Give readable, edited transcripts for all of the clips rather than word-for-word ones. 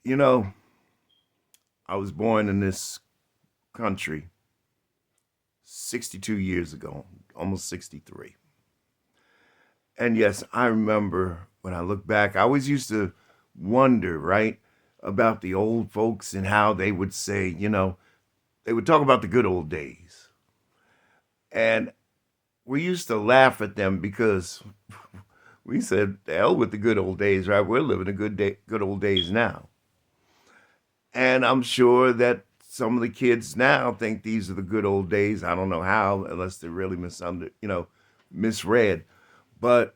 You know, I was born in this country 62 years ago, almost 63. And yes, I remember when I look back, I always used to wonder, right, about the old folks and how they would say, they would talk about the good old days. And we used to laugh at them because we said, the hell with the good old days, right? We're living the good old days now. And I'm sure that some of the kids now think these are the good old days. I don't know how, unless they're really misread. But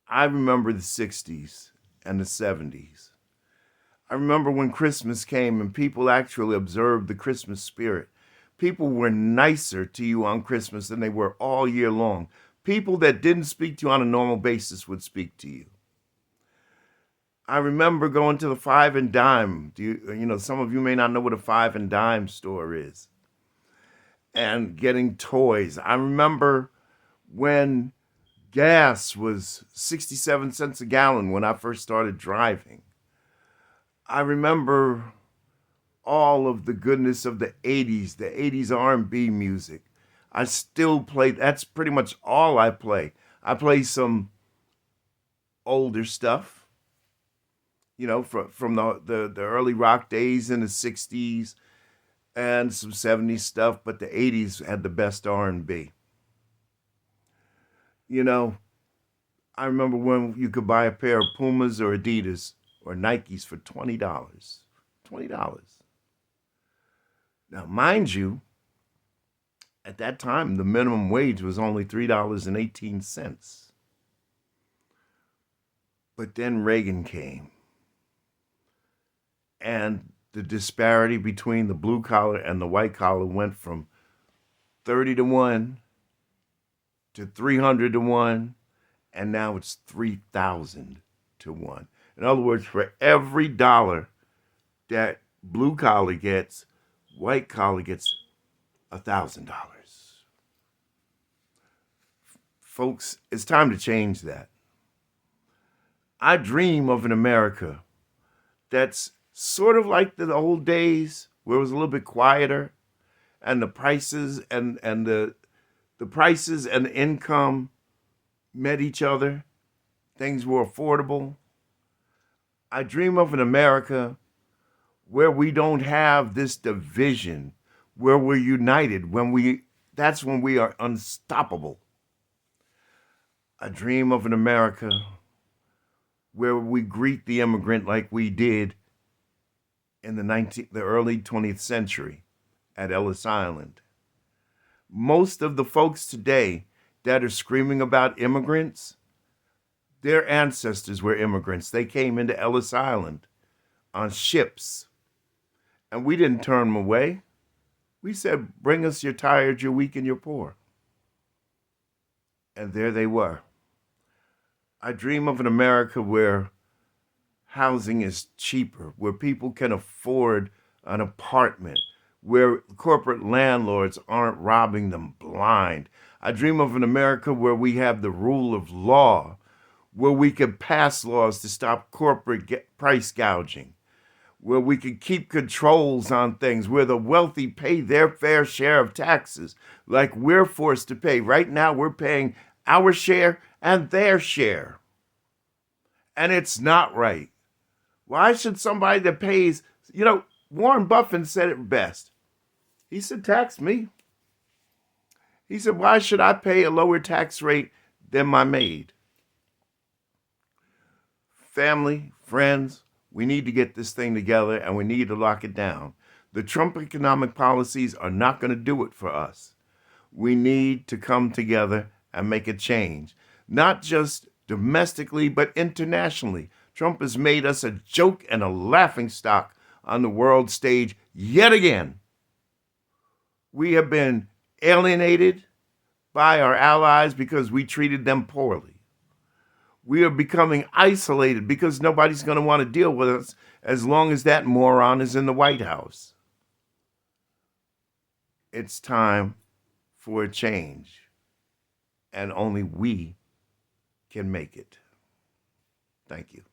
I remember the 60s and the 70s. I remember when Christmas came and people actually observed the Christmas spirit. People were nicer to you on Christmas than they were all year long. People that didn't speak to you on a normal basis would speak to you. I remember going to the Five and Dime. Some of you may not know what a Five and Dime store is, and getting toys. I remember when gas was 67 cents a gallon when I first started driving. I remember all of the goodness of the 80s R&B music. I still play, that's pretty much all I play. I play some older stuff, from the early rock days in the 60s and some 70s stuff, but the 80s had the best R&B. You know, I remember when you could buy a pair of Pumas or Adidas or Nikes for $20. $20. Now, mind you, at that time, the minimum wage was only $3.18. But then Reagan came, and the disparity between the blue collar and the white collar went from 30 to 1 to 300 to 1, and now it's 3,000 to 1. In other words, for every dollar that blue collar gets, white collar gets $1,000. Folks, it's time to change that. I dream of an America that's sort of like the old days where it was a little bit quieter and the prices and the prices and the income met each other. Things were affordable. I dream of an America where we don't have this division, where we're united, that's when we are unstoppable. I dream of an America where we greet the immigrant like we did in the early 20th century at Ellis Island. Most of the folks today that are screaming about immigrants, their ancestors were immigrants. They came into Ellis Island on ships, and we didn't turn them away. We said, bring us your tired, your weak, and your poor. And there they were. I dream of an America where housing is cheaper, where people can afford an apartment, where corporate landlords aren't robbing them blind. I dream of an America where we have the rule of law, where we can pass laws to stop corporate price gouging, where we can keep controls on things, where the wealthy pay their fair share of taxes like we're forced to pay. Right now, we're paying our share and their share. And it's not right. Why should somebody that pays, Warren Buffett said it best. He said, tax me. He said, why should I pay a lower tax rate than my maid? Family, friends, we need to get this thing together and we need to lock it down. The Trump economic policies are not going to do it for us. We need to come together and make a change, not just domestically, but internationally. Trump has made us a joke and a laughingstock on the world stage yet again. We have been alienated by our allies because we treated them poorly. We are becoming isolated because nobody's going to want to deal with us as long as that moron is in the White House. It's time for a change, and only we can make it. Thank you.